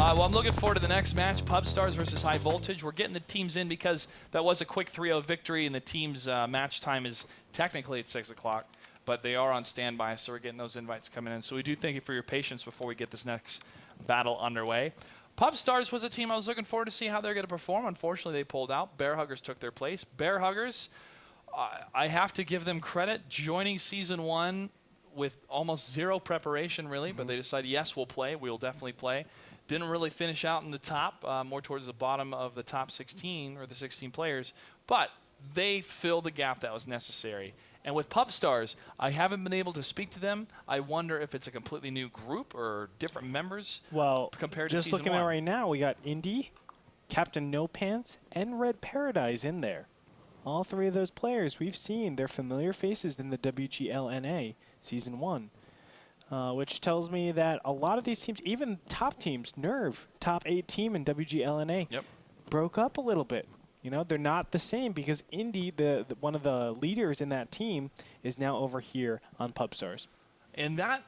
Well, I'm looking forward to the next match, Pubstars versus High Voltage. We're getting the teams in because that was a quick 3-0 victory, and the team's match time is technically at 6 o'clock, but they are on standby, so we're getting those invites coming in. So we do thank you for your patience before we get this next battle underway. Pubstars was a team I was looking forward to see how they're going to perform. Unfortunately, they pulled out. Bear Huggers took their place. Bear Huggers, I have to give them credit, joining Season 1 with almost zero preparation, really, but they decided, yes, we'll play. We'll definitely play. Didn't really finish out in the top, more towards the bottom of the top 16 or the 16 players, but they filled the gap that was necessary. And with Pubstars, I haven't been able to speak to them. I wonder if it's a completely new group or different members compared to Season 1. Just looking at it right now, we got Indy, Captain No Pants, and Red Paradise in there. All three of those players we've seen their familiar faces in the WGLNA Season 1. Which tells me that a lot of these teams, even top teams, Nerve, top 8 team in WGLNA, broke up a little bit. You know, they're not the same because Indy, one of the leaders in that team, is now over here on Pubstars. And that,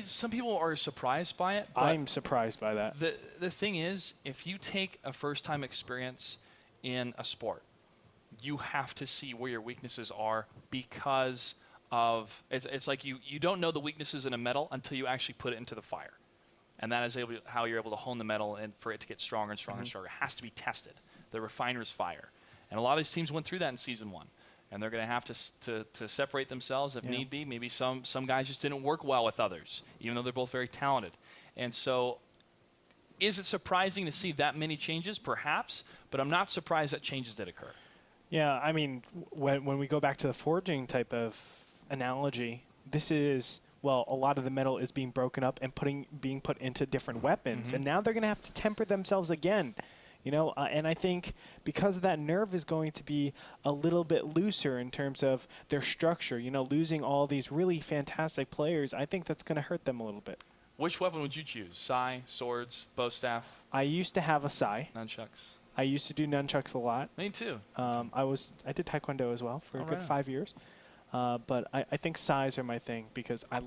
some people are surprised by it. I'm surprised by that. The thing is, if you take a first-time experience in a sport, you have to see where your weaknesses are because of it's like you don't know the weaknesses in a metal until you actually put it into the fire, and that is how you're able to hone the metal and for it to get stronger and stronger and stronger. It has to be tested, the refiner's fire, and a lot of these teams went through that in Season 1, and they're going to have to separate themselves if need be. Maybe some guys just didn't work well with others, even though they're both very talented. And so, is it surprising to see that many changes? Perhaps, but I'm not surprised that changes did occur. Yeah, I mean, when we go back to the forging type of analogy, this is, well, a lot of the metal is being broken up and being put into different weapons, and now they're going to have to temper themselves again, you know. And I think because of that, Nerve is going to be a little bit looser in terms of their structure. You know, losing all these really fantastic players, I think that's going to hurt them a little bit. Which weapon would you choose? Sai, swords, bow staff? I used to have a Sai. Nunchucks. I used to do nunchucks a lot. Me too. I did Taekwondo as well for a good 5 years. But I think Sais are my thing because I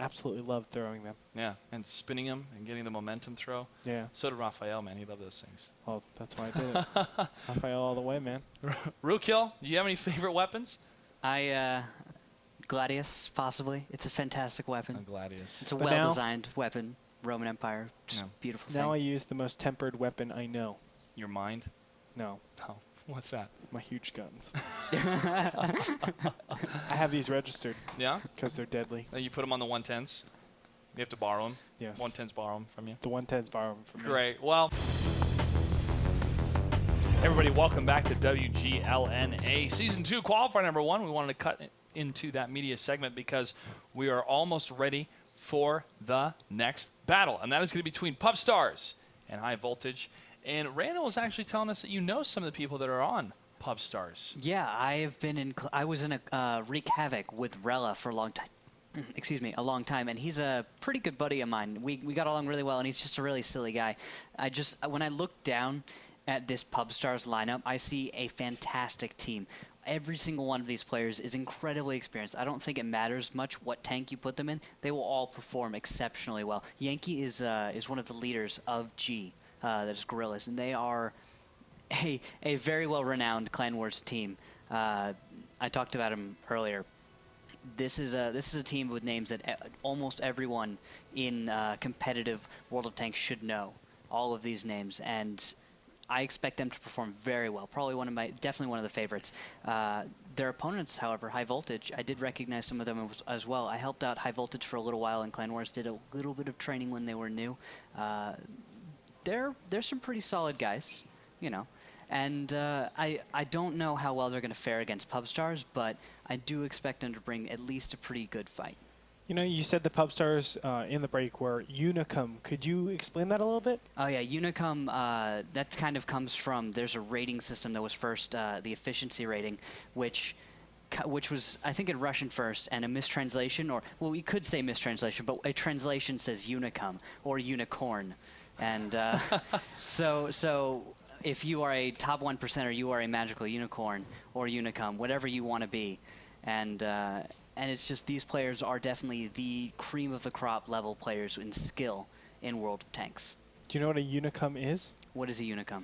absolutely loved throwing them. Yeah, and spinning them and getting the momentum throw. Yeah. So did Raphael, man. He loved those things. Well, that's why I did it. Raphael all the way, man. Rookil, do you have any favorite weapons? Gladius, possibly. It's a fantastic weapon. Gladius. It's a well-designed weapon. Roman Empire, just beautiful thing. Now I use the most tempered weapon I know. Your mind? No. Oh, what's that? My huge guns. I have these registered. Yeah? Because they're deadly. You put them on the 110s? You have to borrow them? Yes. 110s borrow them from you? The 110s borrow them from me. Great. Well, everybody, welcome back to WGLNA Season 2 Qualifier number 1. We wanted to cut into that media segment because we are almost ready for the next battle, and that is going to be between Pubstars and High Voltage. And Randall was actually telling us that you know some of the people that are on Pubstars. Yeah, I was in a Wreak Havoc with Rella for a long time. Excuse me, a long time, and he's a pretty good buddy of mine. We got along really well, and he's just a really silly guy. When I look down at this Pubstars lineup, I see a fantastic team. Every single one of these players is incredibly experienced. I don't think it matters much what tank you put them in. They will all perform exceptionally well. Yankee is one of the leaders of G. That is Gorillas, and they are a very well-renowned Clan Wars team. I talked about them earlier. This is a team with names that almost everyone in competitive World of Tanks should know. All of these names, and I expect them to perform very well. Definitely one of the favorites. Their opponents, however, High Voltage, I did recognize some of them as well. I helped out High Voltage for a little while in Clan Wars. Did a little bit of training when they were new. They're some pretty solid guys, you know, and I don't know how well they're going to fare against Pubstars, but I do expect them to bring at least a pretty good fight. You know, you said the Pubstars in the break were Unicum. Could you explain that a little bit? Oh yeah, Unicum. That kind of comes from. There's a rating system that was first the efficiency rating, which was, I think, in Russian first, and a mistranslation, or well, we could say mistranslation, but a translation says Unicum or unicorn. And so if you are a top 1%er, you are a magical unicorn or unicum, whatever you want to be. And it's just these players are definitely the cream of the crop level players in skill in World of Tanks. Do you know what a Unicum is? What is a Unicum?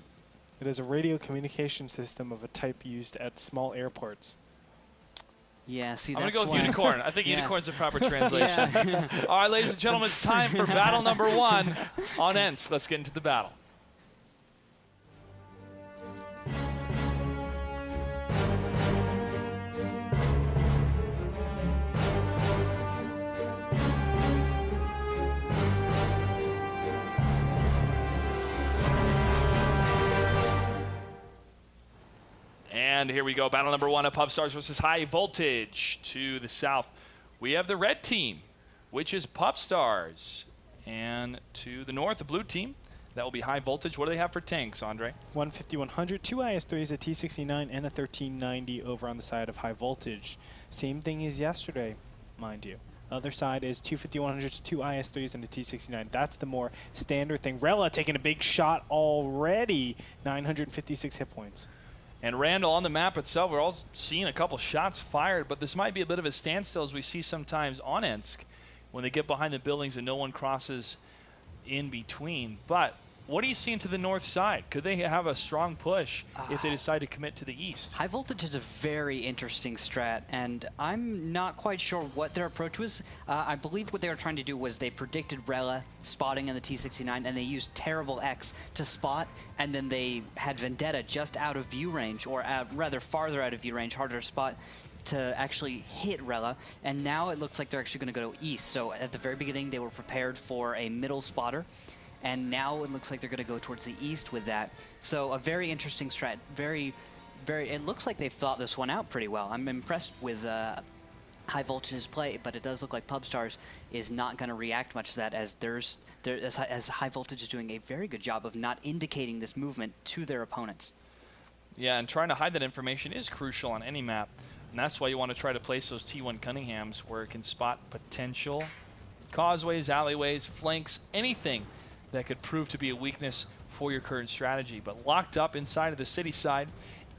It is a radio communication system of a type used at small airports. Yeah, see, I'm going that's to go with why- unicorn. I think Yeah. unicorn's the proper translation. Yeah. All right, ladies and gentlemen, it's time for battle number 1 on ENSC. Let's get into the battle. And here we go, battle number 1 of Pubstars versus High Voltage. To the south, we have the red team, which is Pubstars. And to the north, the blue team, that will be High Voltage. What do they have for tanks, Andre? 150, 100, 2 IS-3s, a T-69, and a 1390 over on the side of High Voltage. Same thing as yesterday, mind you. The other side is 250, 100s, 2 IS-3s, and a T-69. That's the more standard thing. Rella taking a big shot already, 956 hit points. And Randall, on the map itself, we're all seeing a couple shots fired, but this might be a bit of a standstill as we see sometimes on ENSC when they get behind the buildings and no one crosses in between. But what are you seeing to the north side? Could they have a strong push if they decide to commit to the east? High Voltage is a very interesting strat, and I'm not quite sure what their approach was. I believe what they were trying to do was they predicted Rella spotting in the T-69, and they used Terrible X to spot, and then they had Vendetta just out of view range, or rather farther out of view range, harder to spot, to actually hit Rella, and now it looks like they're actually going to go east. So at the very beginning, they were prepared for a middle spotter, and now it looks like they're going to go towards the east with that. So a very interesting strat. It looks like they've thought this one out pretty well. I'm impressed with High Voltage's play, but it does look like Pubstars is not going to react much to that, as as High Voltage is doing a very good job of not indicating this movement to their opponents. Yeah, and trying to hide that information is crucial on any map. And that's why you want to try to place those T1 Cunninghams where it can spot potential causeways, alleyways, flanks, anything that could prove to be a weakness for your current strategy. But locked up inside of the city side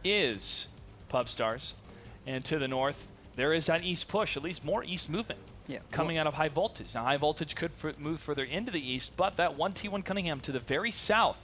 is Pubstars. And to the north, there is that east push, at least more east movement coming out of High Voltage. Now, High Voltage could move further into the east, but that one T1 Cunningham to the very south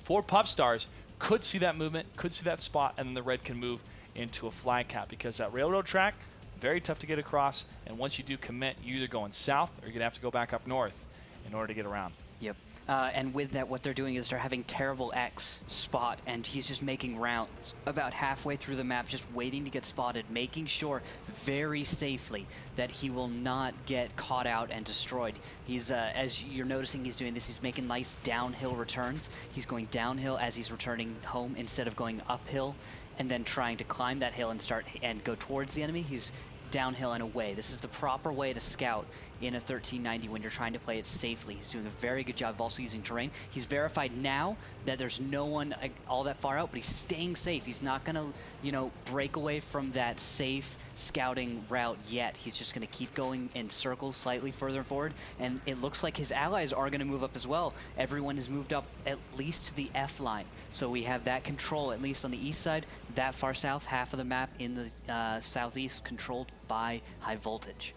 for Pubstars could see that movement, could see that spot, and then the red can move into a flag cap, because that railroad track, very tough to get across, and once you do commit, you're either going south or you're going to have to go back up north in order to get around. Yep. And with that, what they're doing is they're having Terrible X spot, and he's just making rounds about halfway through the map, just waiting to get spotted, making sure very safely that he will not get caught out and destroyed. He's, as you're noticing he's doing this, he's making nice downhill returns. He's going downhill as he's returning home instead of going uphill and then trying to climb that hill and go towards the enemy. He's downhill and away. This is the proper way to scout in a 1390 when you're trying to play it safely. He's doing a very good job of also using terrain. He's verified now that there's no one all that far out, but he's staying safe. He's not going to, break away from that safe scouting route yet. He's just going to keep going in circles slightly further forward, and it looks like his allies are going to move up as well. Everyone has moved up at least to the F line, so we have that control at least on the east side. That far south, half of the map in the southeast, controlled by High Voltage.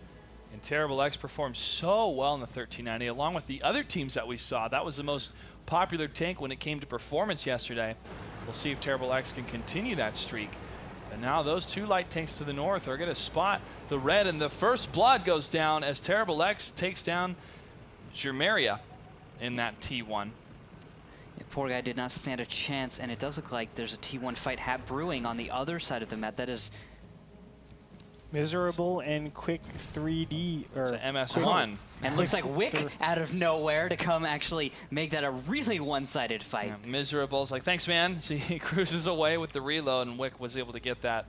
And Terrible X performed so well in the 1390, along with the other teams that we saw. That was the most popular tank when it came to performance yesterday. We'll see if Terrible X can continue that streak. And now those two light tanks to the north are going to spot the red, and the first blood goes down as Terrible X takes down Germaria in that T1. Poor guy did not stand a chance, and it does look like there's a T1 fight brewing on the other side of the map. That is Miserable and Quick 3D, or it's an MS1. And looks like Wick out of nowhere to come actually make that a really one-sided fight. Yeah, Miserable's like, thanks, man. So he cruises away with the reload, and Wick was able to get that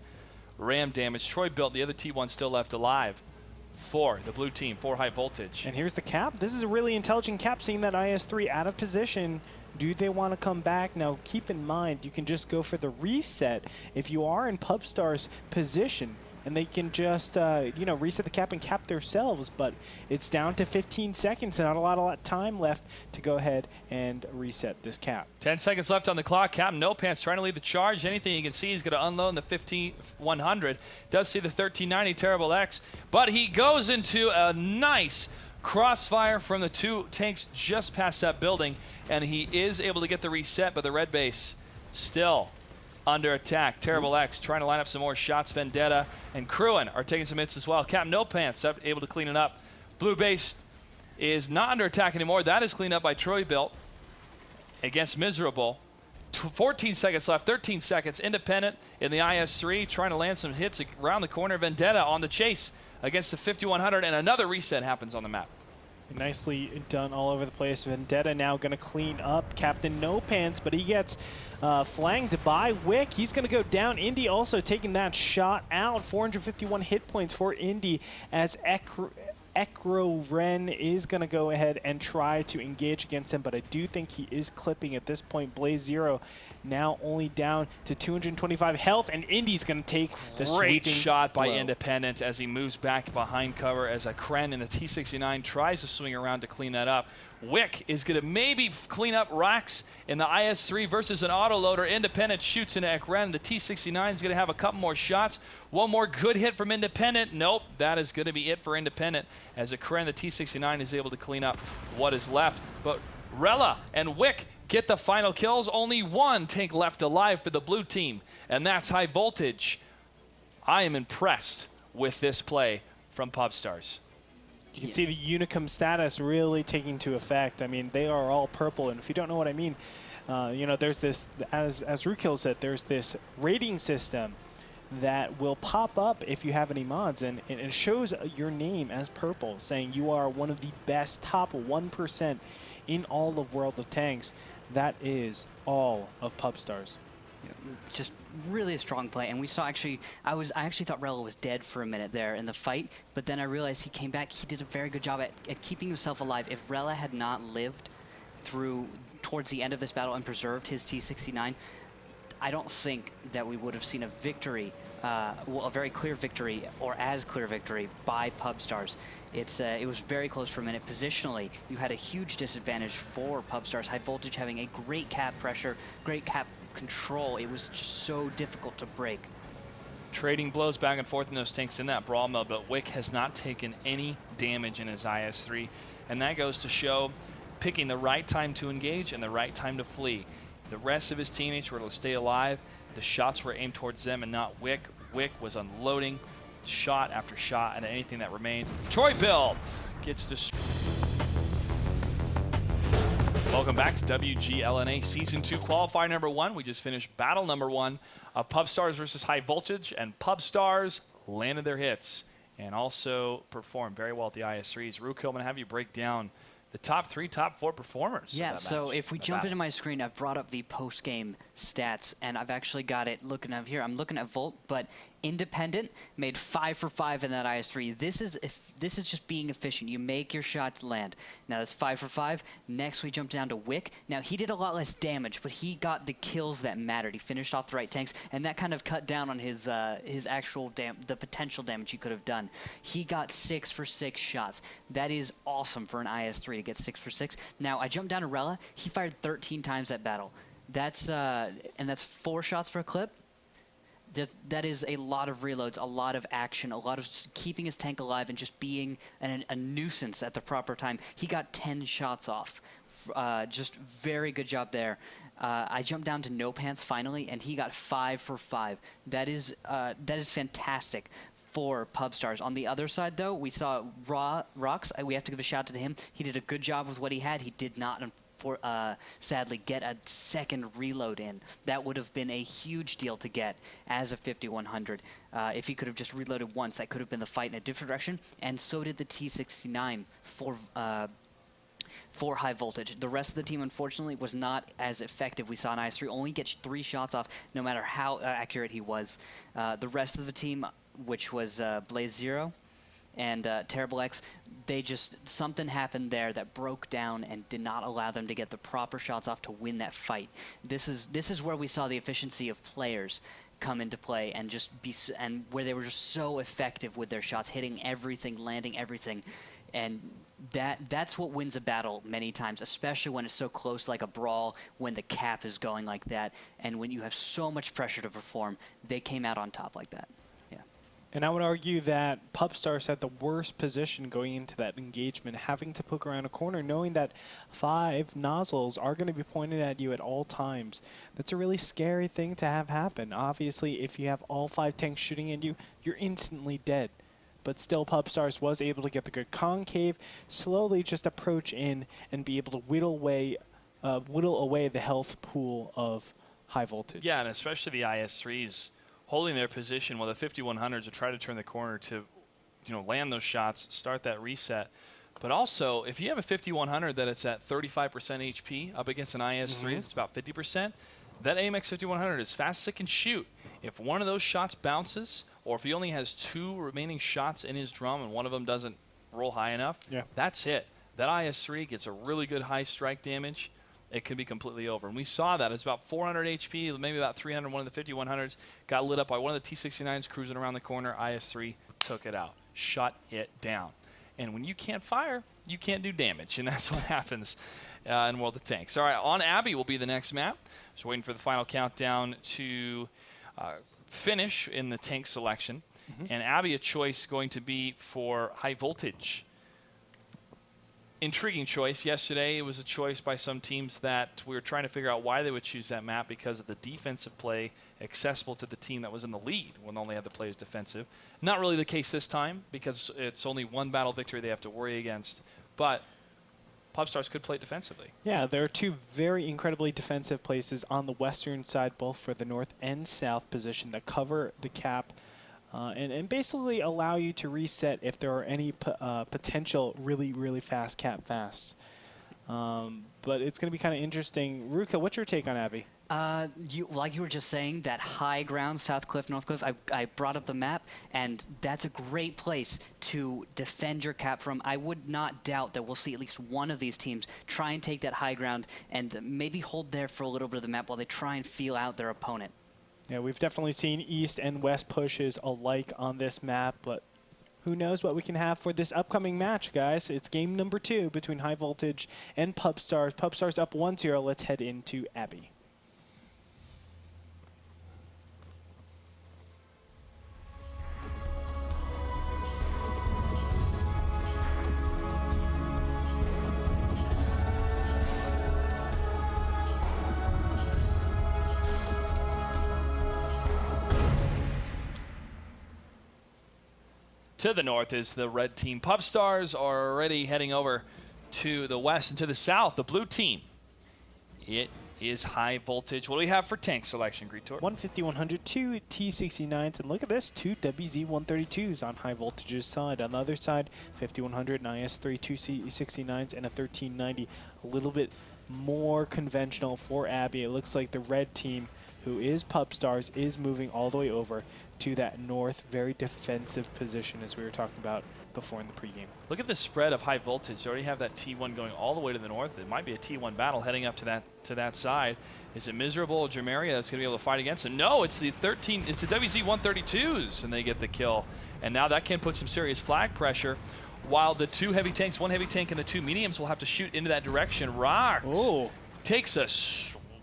ram damage. Troy built the other T1 still left alive for the blue team, for High Voltage. And here's the cap. This is a really intelligent cap, seeing that IS-3 out of position. Do they want to come back? Now, keep in mind, you can just go for the reset if you are in Pubstars' position. And they can just, reset the cap and cap themselves. But it's down to 15 seconds. Not a lot of time left to go ahead and reset this cap. 10 seconds left on the clock. Captain No Pants trying to lead the charge. Anything you can see, he's going to unload in the 15100. Does see the 1390 Terrible X. But he goes into a nice Crossfire from the two tanks just past that building, and he is able to get the reset, but the red base still under attack. Terrible X trying to line up some more shots. Vendetta and Cruin are taking some hits as well. Captain No Pants able to clean it up. Blue base is not under attack anymore. That is cleaned up by Troy Built against Miserable. 14 seconds left, 13 seconds. Independent in the IS-3 trying to land some hits around the corner. Vendetta on the chase against the 5100, and another reset happens on the map. Nicely done all over the place. Vendetta now going to clean up Captain No Pants, but he gets flanked by Wick. He's going to go down. Indy also taking that shot out. 451 hit points for Indy as Ekro Ren is going to go ahead and try to engage against him, but I do think he is clipping at this point. Blaze Zero now only down to 225 health, and Indy's going to take the great sweeping shot by blow. Independent as he moves back behind cover as a Kren in the T69 tries to swing around to clean that up. Wick is going to maybe clean up Rax in the IS-3 versus an autoloader. Independent shoots into Ekren. The T69 is going to have a couple more shots. One more good hit from Independent. Nope, that is going to be it for Independent as Ekren, the T69, is able to clean up what is left. But Rella and Wick get the final kills. Only one tank left alive for the blue team, and that's High Voltage. I am impressed with this play from Pubstars. You can see the Unicum status really taking into effect. I mean, they are all purple, and if you don't know what I mean, you know, there's this, as Rukil said, there's this rating system that will pop up if you have any mods, and it shows your name as purple, saying you are one of the best top 1% in all of World of Tanks. That is all of Pubstars. Just really a strong play, and we saw actually, I actually thought Rella was dead for a minute there in the fight, but then I realized he came back. He did a very good job at keeping himself alive. If Rella had not lived towards the end of this battle and preserved his T69, I don't think that we would have seen a victory, well, a very clear victory, or as clear victory by Pubstars. It was very close for a minute. Positionally, you had a huge disadvantage for Pubstars. High Voltage having a great cap pressure, great cap control. It was just so difficult to break. Trading blows back and forth in those tanks in that brawl mode, but Wick has not taken any damage in his IS-3, and that goes to show picking the right time to engage and the right time to flee. The rest of his teammates were able to stay alive. The shots were aimed towards them and not Wick. Wick was unloading shot after shot and anything that remained. Troy Build gets destroyed. Welcome back to WGLNA Season 2 Qualifier number 1. We just finished battle number 1 of Pubstars versus High Voltage, and Pubstars landed their hits and also performed very well at the IS-3s. Rukil, I'm going to have you break down the top 3, top 4 performers. Yeah, so if we jump into my screen, I've brought up the post-game stats, and I've actually got it looking up here. I'm looking at Volt, but Independent made 5 for 5 in that IS-3. This is just being efficient. You make your shots land. Now that's 5 for 5. Next we jump down to Wick. Now he did a lot less damage, but he got the kills that mattered. He finished off the right tanks, and that kind of cut down on his actual the potential damage he could have done. He got 6 for 6 shots. That is awesome for an IS-3 to get 6 for 6. Now I jumped down to Rella. He fired 13 times that battle. That's and that's 4 shots per clip. That is a lot of reloads, a lot of action, a lot of keeping his tank alive and just being a nuisance at the proper time. He got 10 shots off. Just very good job there. I jumped down to No Pants finally, and he got 5 for 5. That is fantastic for Pubstars. On the other side, though, we saw Rox. We have to give a shout out to him. He did a good job with what he had. He did not sadly get a second reload in. That would have been a huge deal to get as a 5100. If he could have just reloaded once, that could have been the fight in a different direction, and so did the T69 for High Voltage. The rest of the team, unfortunately, was not as effective. We saw an IS-3 only get 3 shots off, no matter how accurate he was. The rest of the team, which was Blaze Zero and Terrible X, something happened there that broke down and did not allow them to get the proper shots off to win that fight. This is where we saw the efficiency of players come into play and and where they were just so effective with their shots, hitting everything, landing everything. And that's what wins a battle many times, especially when it's so close, like a brawl, when the cap is going like that, and when you have so much pressure to perform. They came out on top like that. Yeah. And I would argue that Pubstars had the worst position going into that engagement, having to poke around a corner, knowing that 5 nozzles are going to be pointed at you at all times. That's a really scary thing to have happen. Obviously, if you have all 5 tanks shooting at you, you're instantly dead. But still, Pubstars was able to get the good concave, slowly just approach in and be able to whittle away the health pool of high voltage. Yeah, and especially the IS-3s holding their position while the 5100s are trying to turn the corner to, land those shots, start that reset. But also, if you have a 5100 that it's at 35% HP up against an IS-3 that's about 50%, that AMX 5100 is fast as it can shoot. If one of those shots bounces, or if he only has 2 remaining shots in his drum and one of them doesn't roll high enough, that's it. That IS-3 gets a really good high strike damage. It could be completely over. And we saw that. It's about 400 HP, maybe about 300. One of the 5100s got lit up by one of the T-69s cruising around the corner. IS-3 took it out, shut it down. And when you can't fire, you can't do damage, and that's what happens in World of Tanks. All right, on Abbey will be the next map. Just waiting for the final countdown to finish in the tank selection. And Abbey, a choice going to be for high voltage. Intriguing choice. Yesterday, it was a choice by some teams that we were trying to figure out why they would choose that map because of the defensive play accessible to the team that was in the lead when they only had the play as defensive. Not really the case this time because it's only one battle victory they have to worry against. But Pubstars could play it defensively. Yeah, there are 2 very incredibly defensive places on the western side, both for the north and south position, that cover the cap and basically allow you to reset if there are any potential really fast cap fast. But it's going to be kind of interesting. Ruka, what's your take on Abbey? Like you were just saying, that high ground, South Cliff, North Cliff, I brought up the map, and that's a great place to defend your cap from. I would not doubt that we'll see at least one of these teams try and take that high ground and maybe hold there for a little bit of the map while they try and feel out their opponent. Yeah, we've definitely seen east and west pushes alike on this map, but who knows what we can have for this upcoming match, guys. It's game number 2 between High Voltage and Pubstars. Pubstars up 1-0. Let's head into Abbey. To the north is the red team. Pubstars are already heading over to the west and to the south. The blue team, it is High Voltage. What do we have for tank selection, Greetor? 150, 100, 2 T-69s, and look at this, 2 WZ-132s on High Voltage's side. On the other side, 5100, an IS-3, 2 C-69s, and a 1390. A little bit more conventional for Abbey. It looks like the red team, who is Pubstars, is moving all the way over to that north, very defensive position as we were talking about before in the pregame. Look at the spread of High Voltage. They already have that T1 going all the way to the north. It might be a T1 battle heading up to that side. Is it Miserable or Jamaria that's going to be able to fight against it? No, it's the WZ-132s, and they get the kill. And now that can put some serious flag pressure, while the 2 heavy tanks, 1 heavy tank and the 2 mediums will have to shoot into that direction. Rocks takes a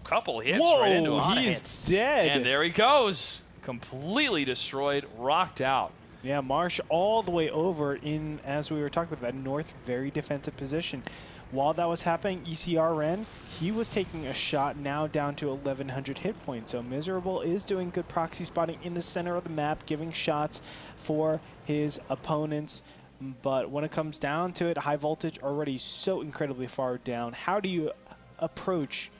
couple hits right into him. He's dead. And there he goes. Completely destroyed, rocked out. Yeah, Marsh all the way over in, as we were talking about, that north, very defensive position. While that was happening, ECR Ren, he was taking a shot now down to 1,100 hit points. So Miserable is doing good proxy spotting in the center of the map, giving shots for his opponents. But when it comes down to it, High Voltage already so incredibly far down. How do you approach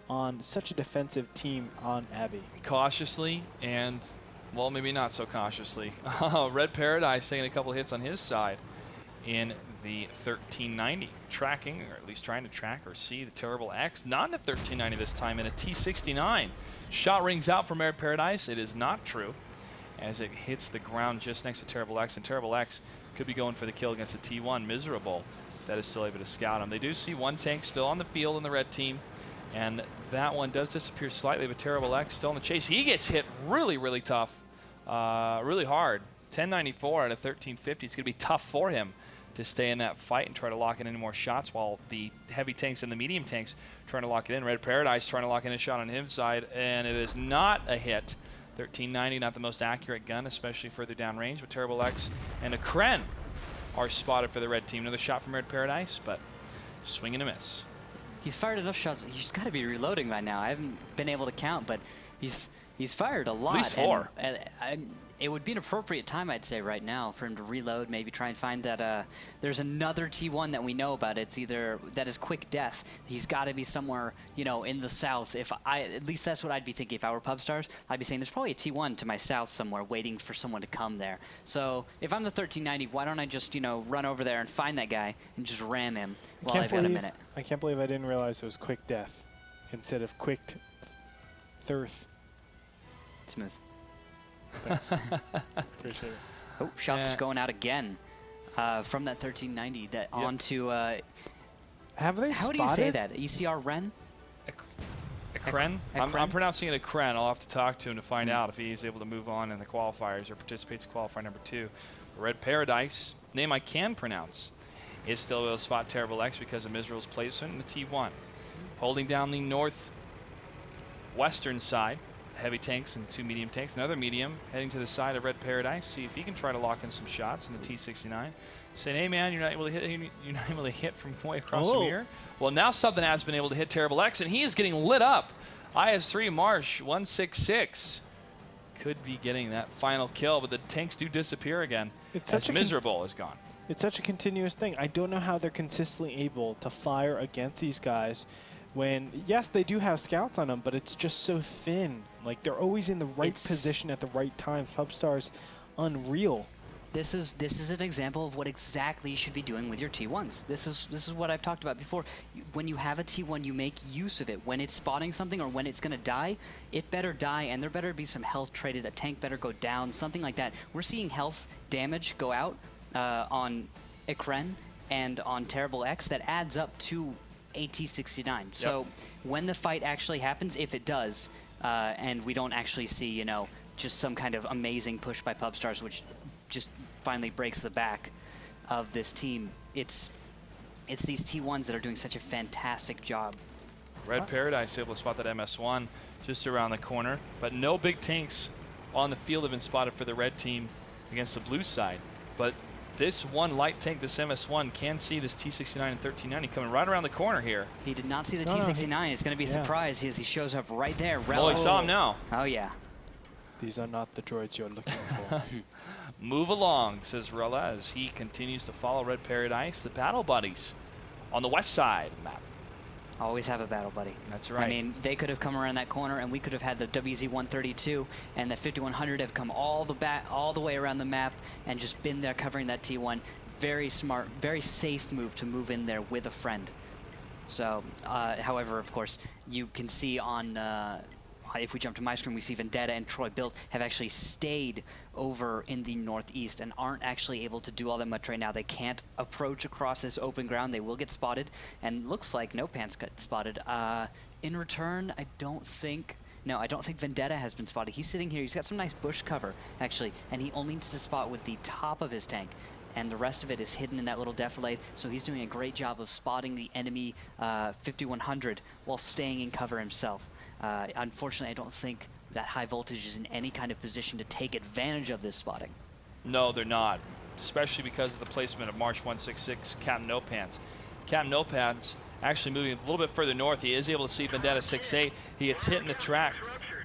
on such a defensive team on Abbey? Cautiously and, well, maybe not so cautiously. Red Paradise taking a couple hits on his side in the 1390. Tracking, or at least trying to track or see the Terrible X. Not in the 1390 this time, in a T69. Shot rings out from Red Paradise. It is not true as it hits the ground just next to Terrible X. And Terrible X could be going for the kill against the T1. Miserable that is still able to scout him. They do see 1 tank still on the field in the red team. And that one does disappear slightly, but Terrible X still in the chase. He gets hit really tough, really hard. 1094 out of 1350. It's going to be tough for him to stay in that fight and try to lock in any more shots, while the heavy tanks and the medium tanks trying to lock it in. Red Paradise trying to lock in a shot on his side, and it is not a hit. 1390, not the most accurate gun, especially further down range, but Terrible X and a Kren are spotted for the red team. Another shot from Red Paradise, but swing and a miss. He's fired enough shots. He's got to be reloading by now. I haven't been able to count, but he's fired a lot. At least 4. And it would be an appropriate time, I'd say, right now for him to reload, maybe try and find that there's another T1 that we know about. It's either that is quick death. He's got to be somewhere, you know, in the south. At least that's what I'd be thinking if I were Pubstars. I'd be saying there's probably a T1 to my south somewhere waiting for someone to come there. So if I'm the 1390, why don't I just, you know, run over there and find that guy and just ram him while I've got a minute? I can't believe I didn't realize it was quick death instead of quick thirth. Smooth. Thanks. Appreciate it. Oh, shots going out again from that 1390 that onto. Have they How spotted? do you say that? ECR Ren? A Kren? I'm pronouncing it a Kren. I'll have to talk to him to find out if he's able to move on in the qualifiers or participates in qualifier number 2. Red Paradise, name I can pronounce, is still able to spot Terrible X because of Mizral's placement in the T1. Holding down the northwestern side. Heavy tanks and 2 medium tanks. Another medium heading to the side of Red Paradise. See if he can try to lock in some shots in the T69. Saying, hey man, you're not able to hit from way across from here. Well, now something has been able to hit Terrible X, and he is getting lit up. IS3 Marsh 166 could be getting that final kill, but the tanks do disappear again. It's as Miserable is gone. It's such a continuous thing. I don't know how they're consistently able to fire against these guys. When, yes, they do have scouts on them, but it's just so thin. Like, they're always in the right position at the right times. Pubstars, unreal. This is an example of what exactly you should be doing with your T1s. This is what I've talked about before. When you have a T1, you make use of it. When it's spotting something or when it's going to die, it better die, and there better be some health traded. A tank better go down, something like that. We're seeing health damage go out on Ikren and on Terrible X that adds up to AT69. So when the fight actually happens, if it does, and we don't actually see, you know, just some kind of amazing push by Pubstars, which just finally breaks the back of this team, it's these T1s that are doing such a fantastic job. Red Paradise able to spot that MS1 just around the corner, but no big tanks on the field have been spotted for the red team against the blue side. But this one light tank, this MS1, can see this T69 and 1390 coming right around the corner here. He did not see the T69. It's going to be a surprise as he shows up right there. Well, he saw him now. Oh, yeah. These are not the droids you're looking for. Move along, says Rella, as he continues to follow Red Paradise. The battle buddies on the west side of the map. Always have a battle buddy. That's right. I mean, they could have come around that corner, and we could have had the WZ-132 and the 5100 have come all the way around the map and just been there covering that T1. Very smart, very safe move to move in there with a friend. So, however, of course, you can see on if we jump to my screen, we see Vendetta and Troy Built have actually stayed over in the northeast and aren't actually able to do all that much right now. They can't approach across this open ground. They will get spotted, and looks like No Pants got spotted. In return, I don't think Vendetta has been spotted. He's sitting here. He's got some nice bush cover, actually, and he only needs to spot with the top of his tank, and the rest of it is hidden in that little defilade, so he's doing a great job of spotting the enemy 5100 while staying in cover himself. Unfortunately, I don't think that high voltage is in any kind of position to take advantage of this spotting. No, they're not, especially because of the placement of March 166, Captain No Pants. Captain No Pants actually moving a little bit further north. He is able to see Vendetta 6-8. He gets hit in the track,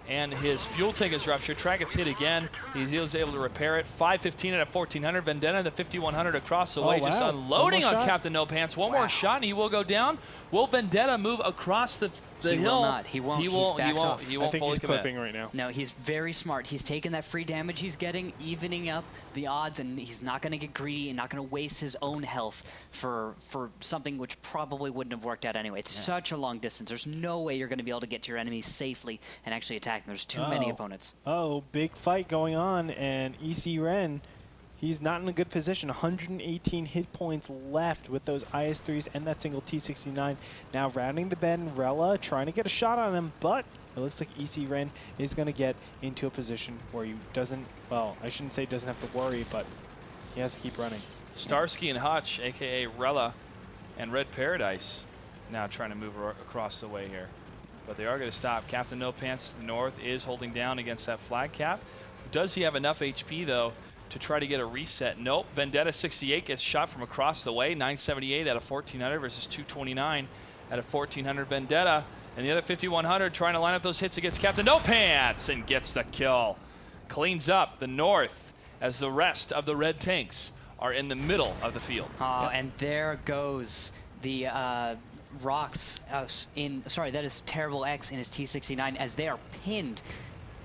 and his fuel tank is ruptured. Track gets hit again. He's able to repair it. 515 at 1400. Vendetta, the 5100 across the way, just unloading on Captain No Pants. One more shot, and he will go down. Will Vendetta move across the hill? He will not. He won't. He won't I think he's clipping right now. No, he's very smart. He's taking that free damage he's getting, evening up the odds, and he's not going to get greedy and not going to waste his own health for something which probably wouldn't have worked out anyway. It's such a long distance. There's no way you're going to be able to get to your enemies safely and actually attack them. There's too many opponents. Oh, big fight going on, and EC Ren, he's not in a good position. 118 hit points left with those IS-3s and that single T-69. Now rounding the bend, Rella trying to get a shot on him, but it looks like EC Ren is going to get into a position where he doesn't, well, I shouldn't say doesn't have to worry, but he has to keep running. Starsky and Hutch, a.k.a. Rella, and Red Paradise now trying to move across the way here. but they are going to stop. Captain No Pants to the north is holding down against that flag cap. Does he have enough HP, though, to try to get a reset? Nope. Vendetta 68 gets shot from across the way. 978 out of 1,400 versus 229 out of 1,400. Vendetta and the other 5,100 trying to line up those hits against Captain No Pants and gets the kill. Cleans up the north as the rest of the red tanks are in the middle of the field. Oh, and there goes the Rocks that is Terrible X in his T69 as they are pinned,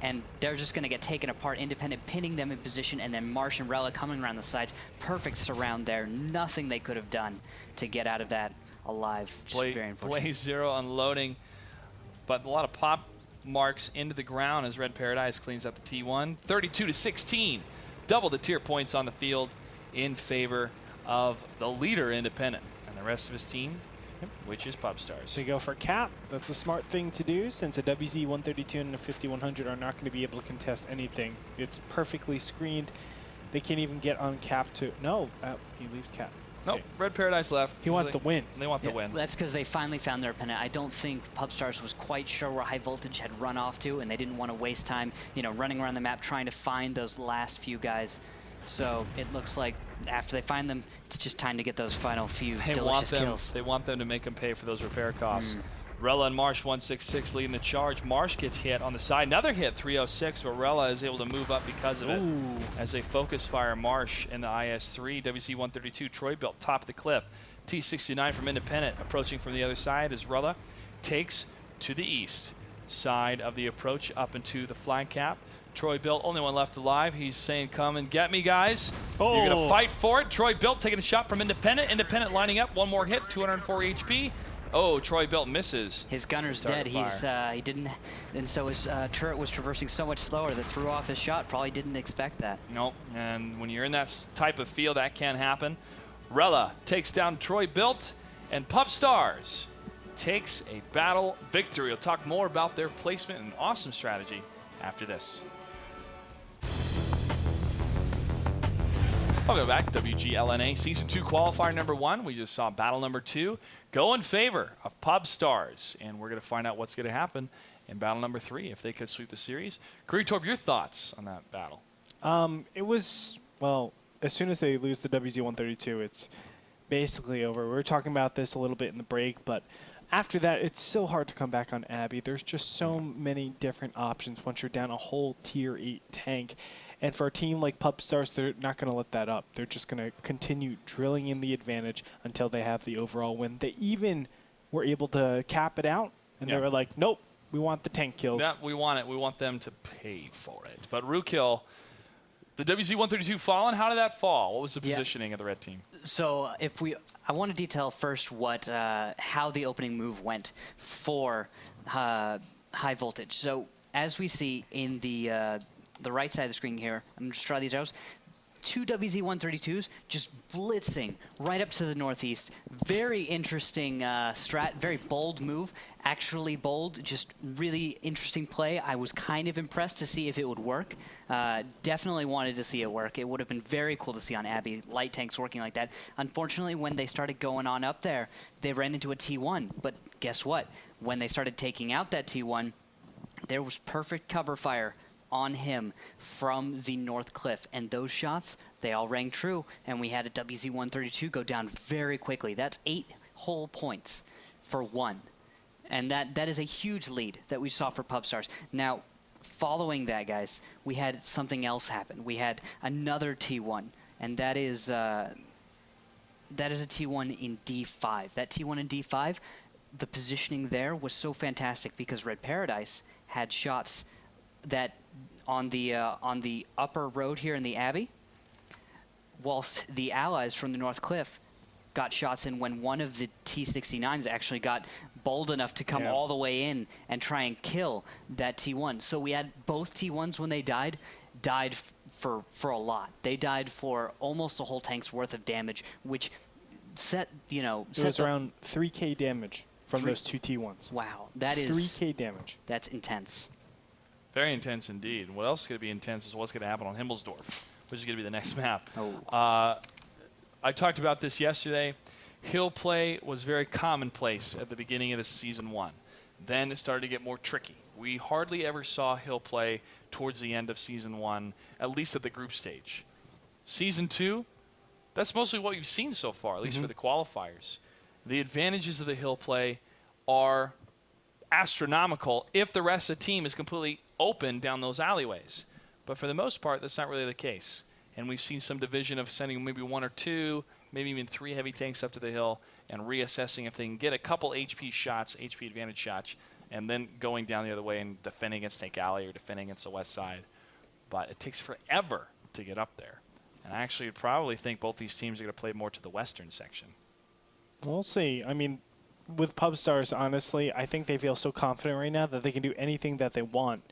and they're just going to get taken apart. Independent pinning them in position, and then Marsh and Rella coming around the sides. Perfect surround there. Nothing they could have done to get out of that alive. Just very unfortunate. Blaze Zero unloading, but a lot of pop marks into the ground as Red Paradise cleans up the T1. 32-16. Double the tier points on the field in favor of the leader, Independent, and the rest of his team, which is Pubstars. They go for cap. That's a smart thing to do since a WZ 132 and a 5100 are not going to be able to contest anything. It's perfectly screened. They can't even get on cap to... No, he leaves cap. Nope, Red Paradise left. He wants the win. They want the win. That's because they finally found their opponent. I don't think Pubstars was quite sure where High Voltage had run off to, and they didn't want to waste time, running around the map trying to find those last few guys. So it looks like after they find them, it's just time to get those final few delicious kills. They want them to make them pay for those repair costs. Rella and Marsh 166 leading the charge. Marsh gets hit on the side. Another hit, 306, but Rella is able to move up because of it as they focus fire Marsh in the IS-3. WC 132, Troy built top of the cliff. T69 from Independent approaching from the other side as Rella takes to the east side of the approach up into the flag cap. Troy Built, only one left alive. He's saying, come and get me, guys. You're going to fight for it. Troy Built taking a shot from Independent. Independent lining up. One more hit, 204 HP. Oh, Troy Built misses. His gunner's dead. He didn't, and so his turret was traversing so much slower that threw off his shot. Probably didn't expect that. Nope, and when you're in that type of field, that can happen. Rella takes down Troy Built, and Pubstars takes a battle victory. We'll talk more about their placement and awesome strategy after this. Welcome back, WGLNA Season 2 Qualifier number 1. We just saw battle number 2 go in favor of Pubstars, and we're going to find out what's going to happen in battle number 3 if they could sweep the series. Torb, your thoughts on that battle? It was, well, as soon as they lose the WZ-132, it's basically over. We were talking about this a little bit in the break, but after that, it's so hard to come back on Abby. There's just so many different options once you're down a whole Tier 8 tank. And for a team like Pubstars, they're not going to let that up. They're just going to continue drilling in the advantage until they have the overall win. They even were able to cap it out, and they were like, nope, we want the tank kills. Yeah, we want it. We want them to pay for it. But Rookhill, the WZ-132 fallen, how did that fall? What was the positioning of the red team? So I want to detail first how the opening move went for High Voltage. So as we see in the right side of the screen here, I'm going to just draw these arrows. 2 WZ-132s just blitzing right up to the northeast. Very interesting strat, very bold move. Actually bold, just really interesting play. I was kind of impressed to see if it would work. Definitely wanted to see it work. It would have been very cool to see on Abby, light tanks working like that. Unfortunately, when they started going on up there, they ran into a T1. But guess what? When they started taking out that T1, there was perfect cover fire on him from the North Cliff, and those shots, they all rang true, and we had a WZ-132 go down very quickly. That's 8 whole points for 1, and that is a huge lead that we saw for Pubstars. Now, following that, guys, we had something else happen. We had another T1, and that is a T1 in D5. That T1 in D5, the positioning there was so fantastic because Red Paradise had shots that on the upper road here in the Abbey, whilst the allies from the North Cliff got shots in when one of the T69s actually got bold enough to come all the way in and try and kill that T1. So we had both T1s when they died for a lot. They died for almost a whole tank's worth of damage, which set, it was around 3K damage from those 2 T1s. Wow, that is 3K damage. That's intense. Very intense indeed. What else is going to be intense is what's going to happen on Himmelsdorf, which is going to be the next map. I talked about this yesterday. Hill play was very commonplace at the beginning of the Season 1. then it started to get more tricky. We hardly ever saw Hill play towards the end of Season 1, at least at the group stage. Season 2, that's mostly what we've seen so far, at least for the qualifiers. The advantages of the Hill play are astronomical if the rest of the team is completely open down those alleyways. But for the most part, that's not really the case. And we've seen some division of sending maybe 1 or 2, maybe even 3 heavy tanks up to the hill and reassessing if they can get a couple HP shots, HP advantage shots, and then going down the other way and defending against Tank Alley or defending against the west side. But it takes forever to get up there. And I actually would probably think both these teams are going to play more to the western section. We'll see. I mean, with Pubstars, honestly, I think they feel so confident right now that they can do anything that they want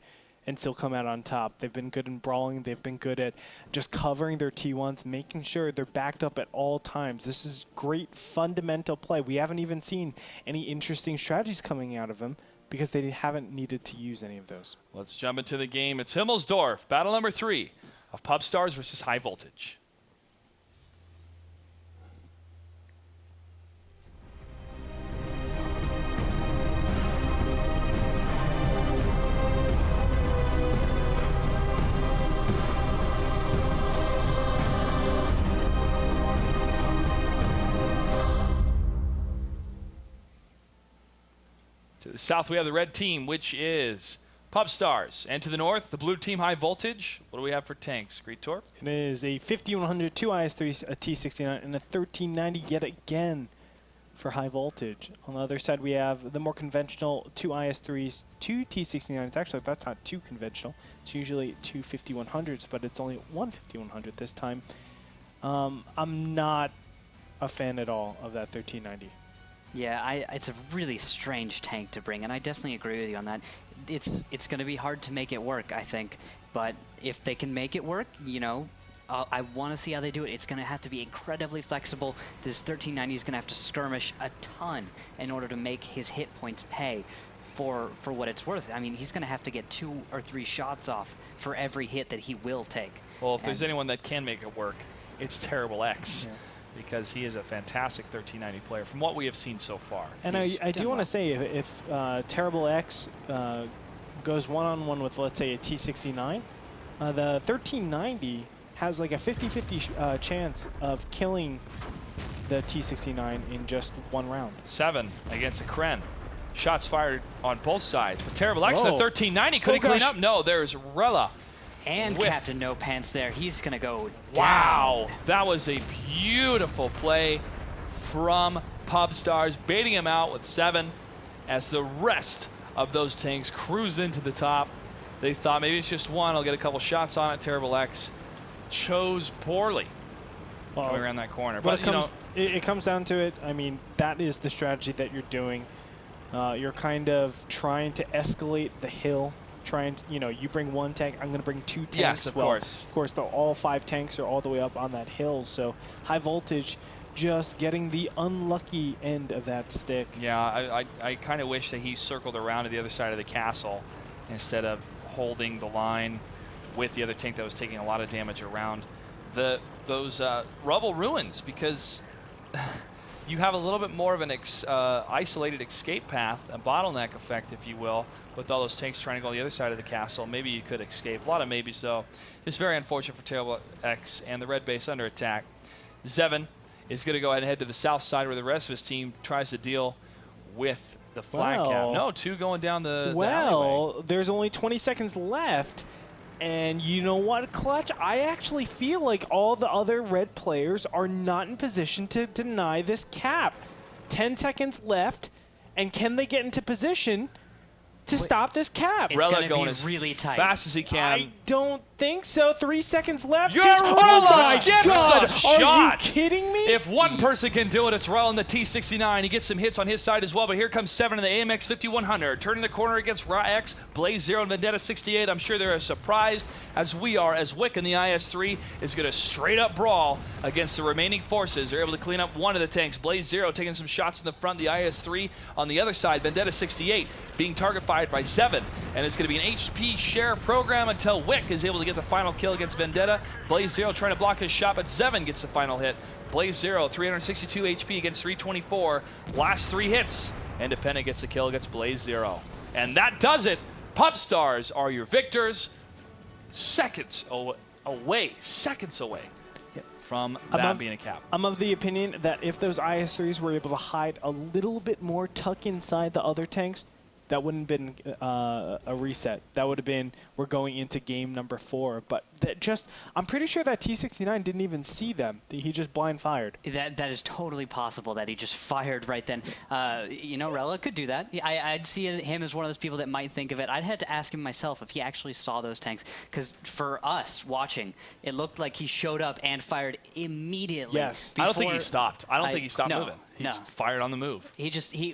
and still come out on top. They've been good in brawling. They've been good at just covering their T1s, making sure they're backed up at all times. This is great fundamental play. We haven't even seen any interesting strategies coming out of them because they haven't needed to use any of those. Let's jump into the game. It's Himmelsdorf, battle number 3 of Pubstars versus High Voltage. To the south, we have the red team, which is Pubstars. And to the north, the blue team, High Voltage. What do we have for tanks? Greetor? It is a 5100, 2 IS-3, a T69, and a 1390 yet again for High Voltage. On the other side, we have the more conventional 2 IS-3s, 2 T69s. Actually, that's not too conventional. It's usually 2 5100s, but it's only 1 5100 this time. I'm not a fan at all of that 1390. Yeah, it's a really strange tank to bring, and I definitely agree with you on that. It's going to be hard to make it work, I think. But if they can make it work, you know, I want to see how they do it. It's going to have to be incredibly flexible. This 1390 is going to have to skirmish a ton in order to make his hit points pay for what it's worth. I mean, he's going to have to get 2 or 3 shots off for every hit that he will take. Well, if there's anyone that can make it work, it's Terrible X. Yeah. Because he is a fantastic 1390 player from what we have seen so far. And I do want to say, if Terrible X goes one-on-one with, let's say, a T69, the 1390 has like a 50-50 chance of killing the T69 in just 1 round. 7 against a Kren. Shots fired on both sides. But Terrible X, the 1390, could he clean up? No, there's Rella. And Captain No Pants there. He's going to go down. Wow. That was a beautiful play from Pubstars, baiting him out with 7 as the rest of those tanks cruise into the top. They thought maybe it's just 1. I'll get a couple shots on it. Terrible X chose poorly coming around that corner. But it comes down to it. I mean, that is the strategy that you're doing. You're kind of trying to escalate the hill. Trying to, you bring 1 tank, I'm going to bring 2 tanks. Yes, of course. Of course, all 5 tanks are all the way up on that hill, so High Voltage just getting the unlucky end of that stick. Yeah, I kind of wish that he circled around to the other side of the castle instead of holding the line with the other tank that was taking a lot of damage around those rubble ruins, because you have a little bit more of an isolated escape path, a bottleneck effect, if you will, with all those tanks trying to go on the other side of the castle. Maybe you could escape. A lot of maybes, though. It's very unfortunate for Terrible X and the red base under attack. Zevin is going to go ahead and head to the south side where the rest of his team tries to deal with the flag cap. No, 2 going down the alleyway. There's only 20 seconds left. And you know what, Clutch? I actually feel like all the other red players are not in position to deny this cap. 10 seconds left, and can they get into position to stop this cap? It's going to be really tight. Fast as he can. I don't think so. 3 seconds left. Rella gets the shot. Are you kidding me? If one person can do it, it's Rella in the T69. He gets some hits on his side as well, but here comes 7 in the AMX 5100. Turning the corner against Ra-X, Blaze 0 and Vendetta 68. I'm sure they're as surprised as we are, as Wick in the IS-3 is going to straight up brawl against the remaining forces. They're able to clean up 1 of the tanks. Blaze 0 taking some shots in the front, the IS-3 on the other side. Vendetta 68 being target fired by 7, and it's going to be an HP share program until Wick is able to get the final kill against Vendetta. Blaze 0 trying to block his shot, but Zevin gets the final hit. Blaze 0, 362 HP against 324. Last 3 hits Independent gets a kill, gets Blaze 0. And that does it. Pubstars are your victors. Seconds away from that being a cap. I'm of the opinion that if those IS-3s were able to hide a little bit more, tuck inside the other tanks, that wouldn't have been a reset. That would have been, we're going into game number 4. But I'm pretty sure that T69 didn't even see them. He just blind fired. That is totally possible that he just fired right then. You know, Rella could do that. I'd see him as one of those people that might think of it. I'd had to ask him myself if he actually saw those tanks. Because for us watching, it looked like he showed up and fired immediately. Yes. I don't think he stopped. I don't think he stopped moving. He just fired on the move.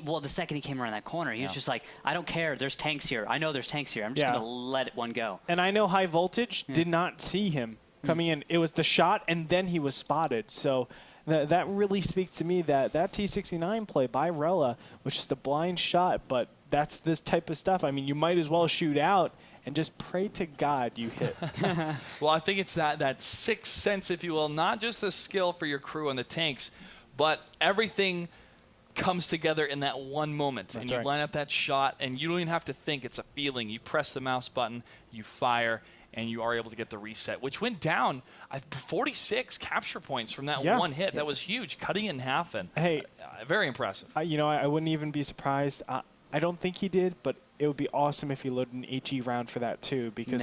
Well, the second he came around that corner, he was just like, I don't care. There's tanks here. I know there's tanks here. I'm just going to let one go. And I know High Voltage did not see him coming in. It was the shot, and then he was spotted. So that really speaks to me that T69 play by Rella was just a blind shot, but that's this type of stuff. I mean, you might as well shoot out and just pray to God you hit. Well, I think it's that sixth sense, if you will, not just the skill for your crew and the tanks, but everything comes together in that one moment. That's and you right. line up that shot, and you don't even have to think. It's a feeling. You press the mouse button, you fire, and you are able to get the reset, which went down 46 capture points from that one hit. That was huge, cutting it in half. And very impressive. You know, I wouldn't even be surprised. I don't think he did, but it would be awesome if he loaded an HE round for that too, because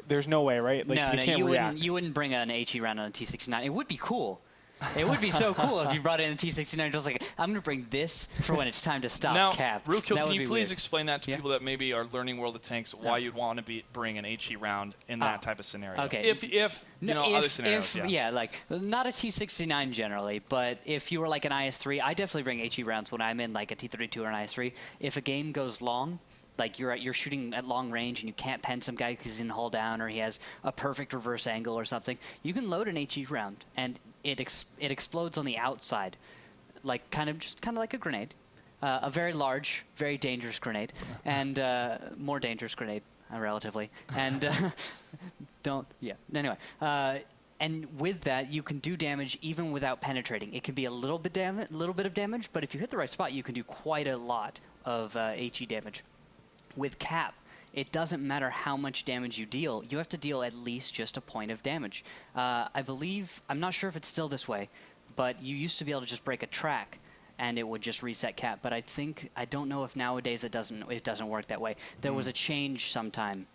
there's no way, right? Like, you wouldn't bring an HE round on a T69. It would be cool. It would be so cool if you brought in a T69 just like, I'm going to bring this for when it's time to stop now, cap. Rukil, can you please explain that to people that maybe are learning World of Tanks, why you'd want to bring an HE round in that type of scenario? Okay. If you know, other scenarios, like, not a T69 generally, but if you were like an IS-3, I definitely bring HE rounds when I'm in like a T32 or an IS-3. If a game goes long, like you're shooting at long range and you can't pen some guy because he's in hull down or he has a perfect reverse angle or something, you can load an HE round and it explodes on the outside, like kind of like a grenade, a very large, very dangerous grenade, and more dangerous grenade relatively, and anyway. And with that, you can do damage even without penetrating. It can be a little bit of damage, but if you hit the right spot, you can do quite a lot of HE damage. With cap, it doesn't matter how much damage you deal. You have to deal at least just a point of damage. I believe, I'm not sure if it's still this way, but you used to be able to just break a track and it would just reset cap. But I don't know if nowadays it doesn't work that way. There was a change sometime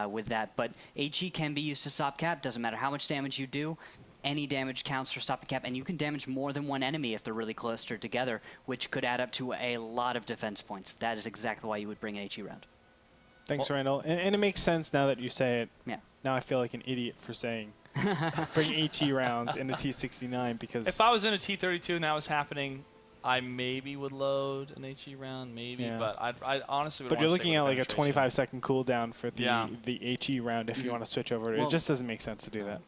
with that, but HE can be used to stop cap. Doesn't matter how much damage you do. Any damage counts for stopping cap, and you can damage more than one enemy if they're really close together, which could add up to a lot of defense points. That is exactly why you would bring an HE round. Thanks, Randall. And it makes sense now that you say it. Yeah. Now I feel like an idiot for saying bring HE rounds in a T69 because... If I was in a T32 and that was happening, I maybe would load an HE round, but I honestly would. But you're looking at like a 25-second cooldown for the HE round if you want to switch over. Well, it just doesn't make sense to do that.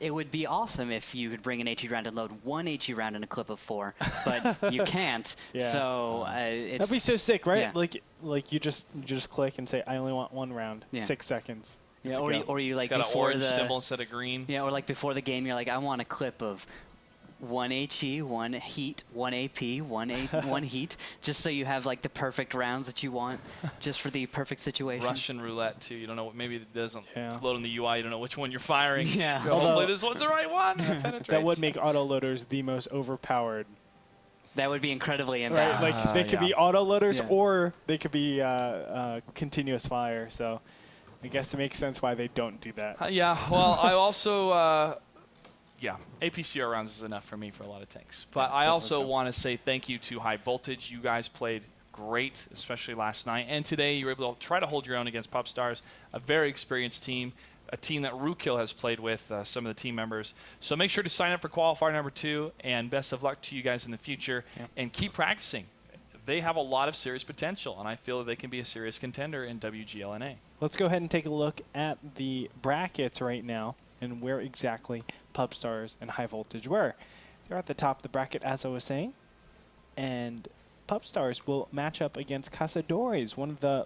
It would be awesome if you could bring an HE round and load one HE round in a clip of 4, but you can't. So that'd be so sick, right? Yeah. Like you just click and say, I only want one round, 6 seconds. Yeah, or you like got before an orange the symbol instead of green. Yeah, or like before the game, you're like, I want a clip of 1 HE, 1 heat, 1 AP, 1 heat, just so you have like the perfect rounds that you want, just for the perfect situation. Russian roulette too. You don't know. Maybe it doesn't load in the UI. You don't know which one you're firing. Yeah. Hopefully this one's the right one. That would make autoloaders the most overpowered. That would be incredibly imbalanced. Right, like they could be autoloaders or they could be continuous fire. So I guess it makes sense why they don't do that. Well, I also. APCR rounds is enough for me for a lot of tanks. But I also want to say thank you to High Voltage. You guys played great, especially last night. And today you were able to try to hold your own against Pubstars, a very experienced team, a team that Rukil has played with, some of the team members. So make sure to sign up for Qualifier number 2, and best of luck to you guys in the future. And keep practicing. They have a lot of serious potential, and I feel that they can be a serious contender in WGLNA. Let's go ahead and take a look at the brackets right now and where exactly Pubstars and High Voltage were. They're at the top of the bracket, as I was saying, and Pubstars will match up against Cazadores, one of the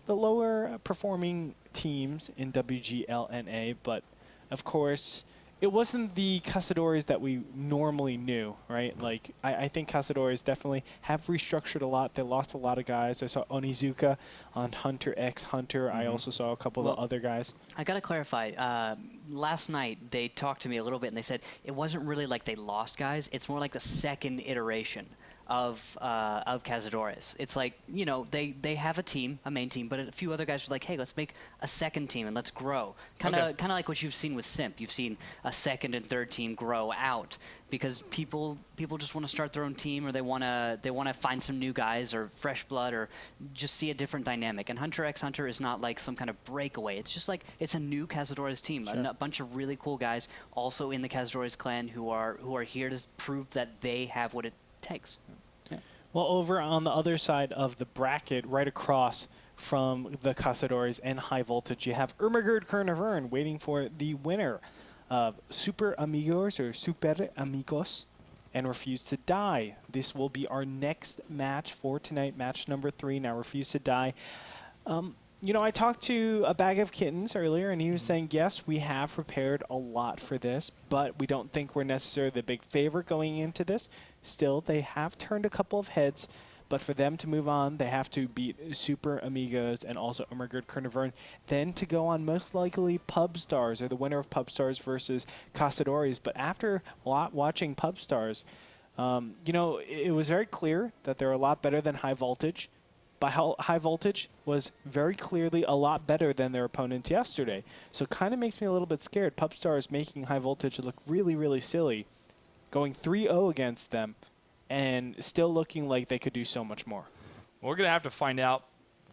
lower performing teams in WGLNA, but of course it wasn't the Cazadores that we normally knew, right? Like, I think Cazadores definitely have restructured a lot. They lost a lot of guys. I saw Onizuka on Hunter x Hunter. I also saw a couple of the other guys. I got to clarify. Last night, they talked to me a little bit, and they said it wasn't really like they lost guys. It's more like the second iteration of Cazadores. It's like, you know, they have a team, a main team, but a few other guys are like, hey, let's make a second team and let's grow. Kind of like what you've seen with Simp. You've seen a second and third team grow out because people just want to start their own team, or they want to find some new guys or fresh blood, or just see a different dynamic. And Hunter x Hunter is not like some kind of breakaway. It's just like it's a new Cazadores team, a bunch of really cool guys also in the Cazadores clan who are here to prove that they have what it takes. Well, over on the other side of the bracket, right across from the Cazadores and High Voltage, you have Ermagerd Kernavern waiting for the winner of Super Amigos or Super Amigos and Refuse to Die. This will be our next match for tonight, match number 3. Now, Refuse to Die. You know, I talked to a bag of kittens earlier, and he was saying, yes, we have prepared a lot for this, but we don't think we're necessarily the big favorite going into this. Still, they have turned a couple of heads, but for them to move on, they have to beat Super Amigos and also Ermagerd Kernavern, then to go on most likely Pubstars, or the winner of Pubstars versus Cazadores. But after watching Pubstars, you know, it was very clear that they're a lot better than High Voltage. But High Voltage was very clearly a lot better than their opponents yesterday. So it kind of makes me a little bit scared. Pubstars making High Voltage look really, really silly, going 3-0 against them, and still looking like they could do so much more. We're going to have to find out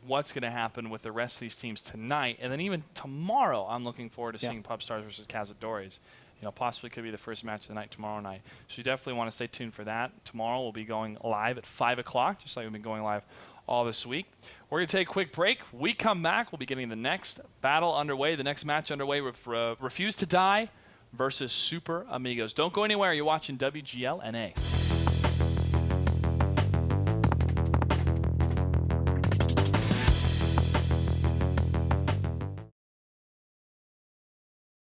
what's going to happen with the rest of these teams tonight. And then even tomorrow, I'm looking forward to seeing Pubstars versus Cazadores. You know, possibly could be the first match of the night tomorrow night. So you definitely want to stay tuned for that. Tomorrow we'll be going live at 5 o'clock, just like we've been going live all this week. We're going to take a quick break. We come back. We'll be getting the next battle underway, the next match underway with Refuse to Die versus Super Amigos. Don't go anywhere. You're watching WGLNA.